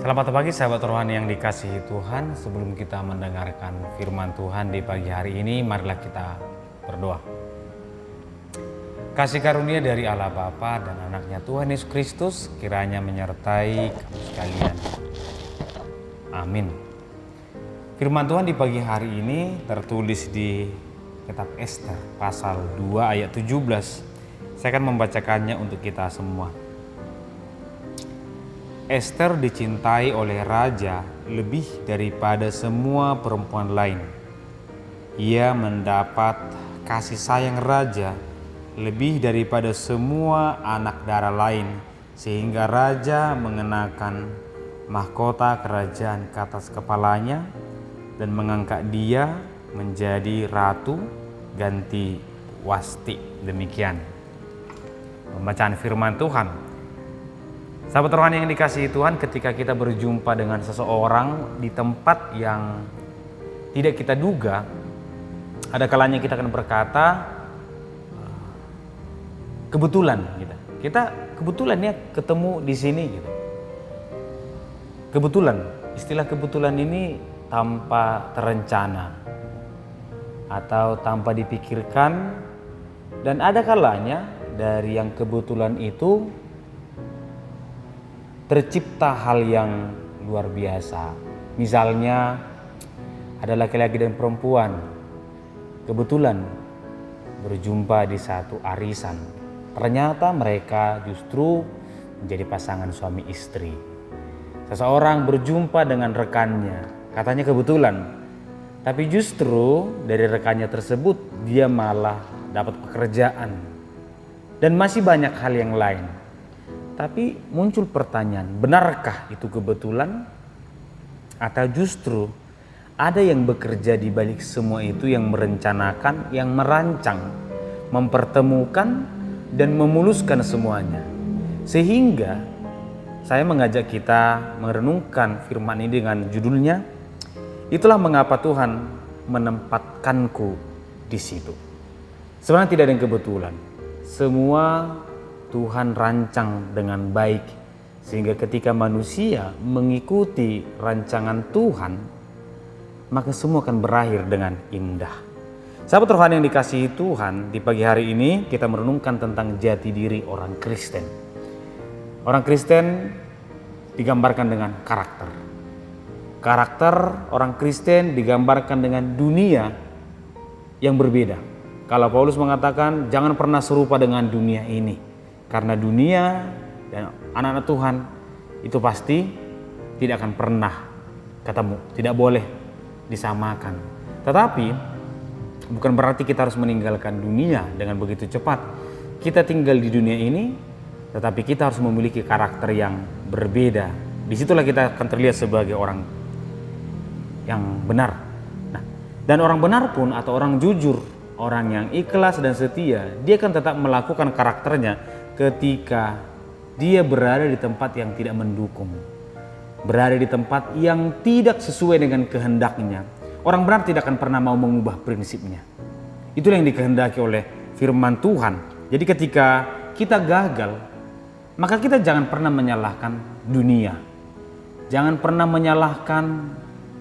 Selamat pagi sahabat rohani yang dikasihi Tuhan. Sebelum kita mendengarkan firman Tuhan di pagi hari ini, marilah kita berdoa. Kasih karunia dari Allah Bapa dan anaknya Tuhan Yesus Kristus kiranya menyertai kamu sekalian. Amin. Firman Tuhan di pagi hari ini tertulis di kitab Ester pasal 2 ayat 17. Saya akan membacakannya untuk kita semua. Ester dicintai oleh raja lebih daripada semua perempuan lain. Ia mendapat kasih sayang raja lebih daripada semua anak darah lain, sehingga raja mengenakan mahkota kerajaan ke atas kepalanya dan mengangkat dia menjadi ratu ganti Wasti. Demikian pembacaan firman Tuhan. Sahabat rohani yang dikasihi Tuhan, ketika kita berjumpa dengan seseorang di tempat yang tidak kita duga, ada kalanya kita akan berkata, kebetulan kita kebetulan ya ketemu di sini gitu. Kebetulan, istilah kebetulan ini tanpa terencana atau tanpa dipikirkan, dan ada kalanya dari yang kebetulan itu tercipta hal yang luar biasa. Misalnya ada laki-laki dan perempuan kebetulan berjumpa di satu arisan. Ternyata mereka justru menjadi pasangan suami istri. Seseorang berjumpa dengan rekannya, katanya kebetulan, tapi justru dari rekannya tersebut dia malah dapat pekerjaan. Dan masih banyak hal yang lain. Tapi muncul pertanyaan, benarkah itu kebetulan? Atau justru ada yang bekerja di balik semua itu, yang merencanakan, yang merancang, mempertemukan dan memuluskan semuanya. Sehingga saya mengajak kita merenungkan firman ini dengan judulnya, itulah mengapa Tuhan menempatkanku di situ. Sebenarnya tidak ada yang kebetulan. Semua Tuhan rancang dengan baik, sehingga ketika manusia mengikuti rancangan Tuhan, maka semua akan berakhir dengan indah. Sahabat rohani yang dikasihi Tuhan, di pagi hari ini kita merenungkan tentang jati diri orang Kristen. Orang Kristen digambarkan dengan karakter. Karakter orang Kristen digambarkan dengan dunia yang berbeda. Kalau Paulus mengatakan jangan pernah serupa dengan dunia ini. Karena dunia dan anak-anak Tuhan itu pasti tidak akan pernah ketemu, tidak boleh disamakan. Tetapi bukan berarti kita harus meninggalkan dunia dengan begitu cepat. Kita tinggal di dunia ini, tetapi kita harus memiliki karakter yang berbeda. Disitulah kita akan terlihat sebagai orang yang benar. Nah, dan orang benar pun atau orang jujur, orang yang ikhlas dan setia, dia akan tetap melakukan karakternya ketika dia berada di tempat yang tidak mendukung, berada di tempat yang tidak sesuai dengan kehendaknya. Orang benar tidak akan pernah mau mengubah prinsipnya. Itulah yang dikehendaki oleh firman Tuhan. Jadi ketika kita gagal, maka kita jangan pernah menyalahkan dunia, jangan pernah menyalahkan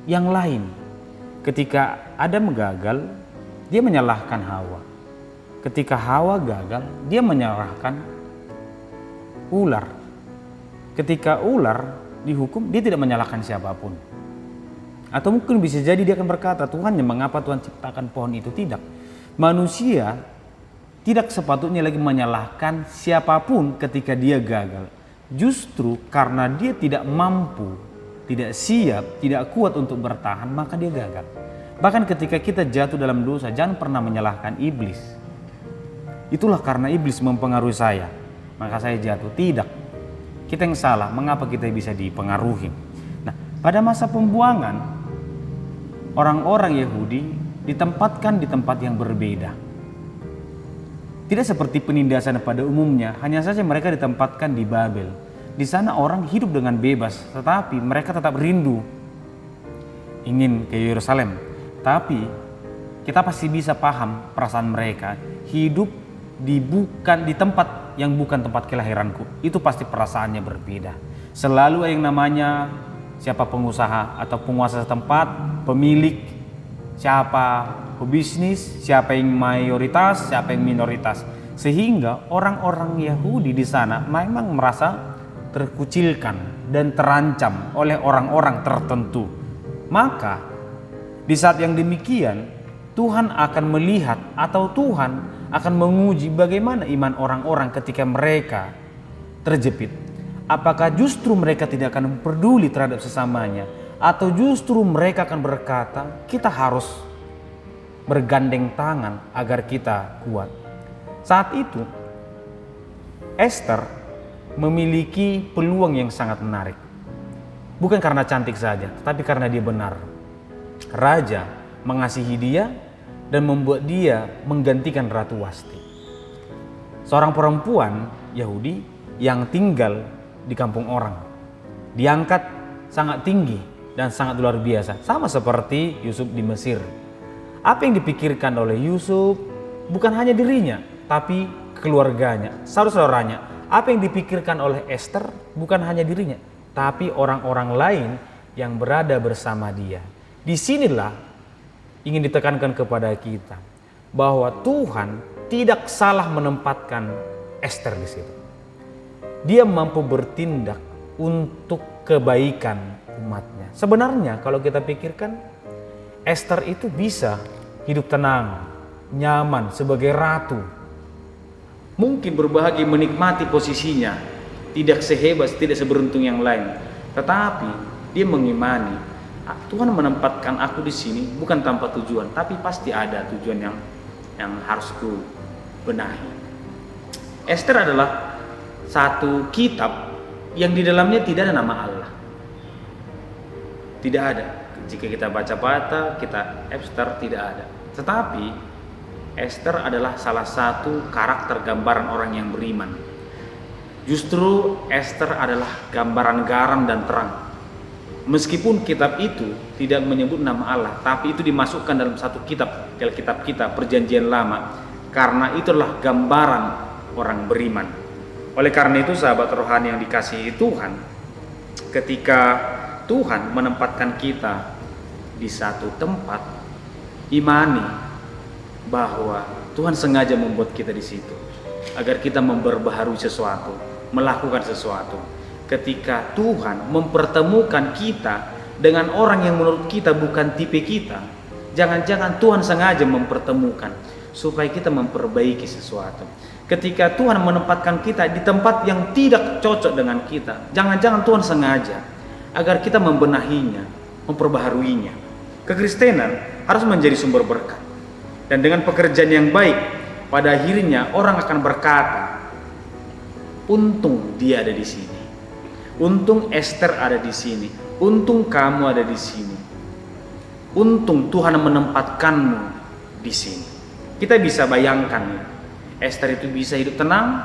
yang lain. Ketika Adam gagal, dia menyalahkan Hawa. Ketika Hawa gagal, dia menyalahkan ular. Ketika ular dihukum, dia tidak menyalahkan siapapun. Atau mungkin bisa jadi dia akan berkata, Tuhan, mengapa Tuhan ciptakan pohon itu? Tidak. Manusia tidak sepatutnya lagi menyalahkan siapapun ketika dia gagal. Justru karena dia tidak mampu, tidak siap, tidak kuat untuk bertahan, maka dia gagal. Bahkan ketika kita jatuh dalam dosa, jangan pernah menyalahkan iblis. Itulah karena iblis mempengaruhi saya, maka saya jatuh. Tidak, kita yang salah. Mengapa kita bisa dipengaruhi? Nah, pada masa pembuangan, orang-orang Yahudi ditempatkan di tempat yang berbeda. Tidak seperti penindasan pada umumnya, hanya saja mereka ditempatkan di Babel. Di sana orang hidup dengan bebas, tetapi mereka tetap rindu ingin ke Yerusalem. Tapi kita pasti bisa paham perasaan mereka. Hidup di tempat yang bukan tempat kelahiranku, itu pasti perasaannya berbeda. Selalu yang namanya siapa pengusaha atau penguasa setempat, pemilik, siapa pebisnis, siapa yang mayoritas, siapa yang minoritas. Sehingga orang-orang Yahudi di sana memang merasa terkucilkan dan terancam oleh orang-orang tertentu. Maka di saat yang demikian Tuhan akan melihat atau Tuhan akan menguji bagaimana iman orang-orang ketika mereka terjepit. Apakah justru mereka tidak akan peduli terhadap sesamanya, atau justru mereka akan berkata kita harus bergandeng tangan agar kita kuat. Saat itu Esther memiliki peluang yang sangat menarik. Bukan karena cantik saja, tetapi karena dia benar. Raja mengasihi dia dan membuat dia menggantikan Ratu Wasti, seorang perempuan Yahudi yang tinggal di kampung orang. Diangkat sangat tinggi dan sangat luar biasa, sama seperti Yusuf di Mesir. Apa yang dipikirkan oleh Yusuf bukan hanya dirinya, tapi keluarganya, saudara-saudaranya. Apa yang dipikirkan oleh Esther bukan hanya dirinya, tapi orang-orang lain yang berada bersama dia. Disinilah ingin ditekankan kepada kita bahwa Tuhan tidak salah menempatkan Esther di situ. Dia mampu bertindak untuk kebaikan umatnya. Sebenarnya kalau kita pikirkan, Esther itu bisa hidup tenang, nyaman sebagai ratu. Mungkin berbahagia menikmati posisinya, tidak sehebat, tidak seberuntung yang lain. Tetapi dia mengimani, Tuhan menempatkan aku di sini bukan tanpa tujuan, tapi pasti ada tujuan yang harus ku benahi. Esther adalah satu kitab yang di dalamnya tidak ada nama Allah. Tidak ada. Jika kita baca-baca, kita Esther tidak ada. Tetapi Esther adalah salah satu karakter gambaran orang yang beriman. Justru Esther adalah gambaran garam dan terang. Meskipun kitab itu tidak menyebut nama Allah, tapi itu dimasukkan dalam satu kitab, Alkitab kita, Perjanjian Lama, karena itulah gambaran orang beriman. Oleh karena itu sahabat rohani yang dikasihi Tuhan, ketika Tuhan menempatkan kita di satu tempat, imani bahwa Tuhan sengaja membuat kita di situ agar kita memperbaharui sesuatu, melakukan sesuatu. Ketika Tuhan mempertemukan kita dengan orang yang menurut kita bukan tipe kita, jangan-jangan Tuhan sengaja mempertemukan supaya kita memperbaiki sesuatu. Ketika Tuhan menempatkan kita di tempat yang tidak cocok dengan kita, jangan-jangan Tuhan sengaja agar kita membenahinya, memperbaharuinya. Kekristenan harus menjadi sumber berkat. Dan dengan pekerjaan yang baik, pada akhirnya orang akan berkata, untung dia ada di sini. Untung Esther ada di sini. Untung kamu ada di sini. Untung Tuhan menempatkanmu di sini. Kita bisa bayangkan ya, Esther itu bisa hidup tenang,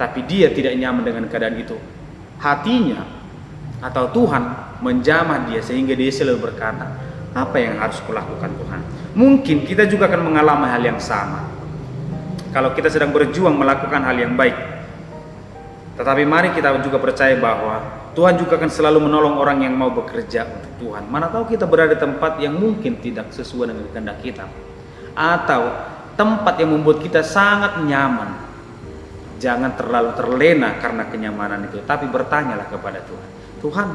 tapi dia tidak nyaman dengan keadaan itu. Hatinya atau Tuhan menjamah dia sehingga dia selalu berkata, apa yang harus kulakukan Tuhan? Mungkin kita juga akan mengalami hal yang sama kalau kita sedang berjuang melakukan hal yang baik. Tetapi mari kita juga percaya bahwa Tuhan juga akan selalu menolong orang yang mau bekerja untuk Tuhan. Mana tahu kita berada di tempat yang mungkin tidak sesuai dengan kehendak kita, atau tempat yang membuat kita sangat nyaman. Jangan terlalu terlena karena kenyamanan itu, tapi bertanyalah kepada Tuhan. Tuhan,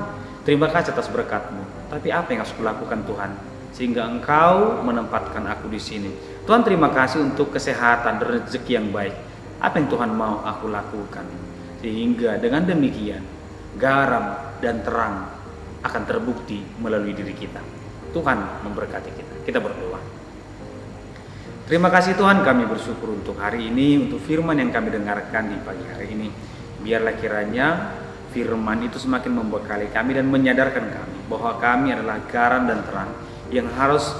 terima kasih atas berkat-Mu, tapi apa yang harus kulakukan Tuhan sehingga Engkau menempatkan aku di sini? Tuhan, terima kasih untuk kesehatan dan rezeki yang baik. Apa yang Tuhan mau aku lakukan? Sehingga dengan demikian garam dan terang akan terbukti melalui diri kita. Tuhan memberkati kita. Kita berdoa. Terima kasih Tuhan, kami bersyukur untuk hari ini, untuk firman yang kami dengarkan di pagi hari ini. Biarlah kiranya firman itu semakin membekali kami dan menyadarkan kami bahwa kami adalah garam dan terang yang harus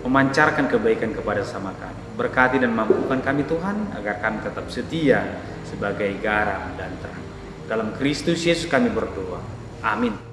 memancarkan kebaikan kepada sesama kami. Berkati dan mampukan kami Tuhan agar kami tetap setia sebagai garam dan terang. Dalam Kristus Yesus kami berdoa. Amin.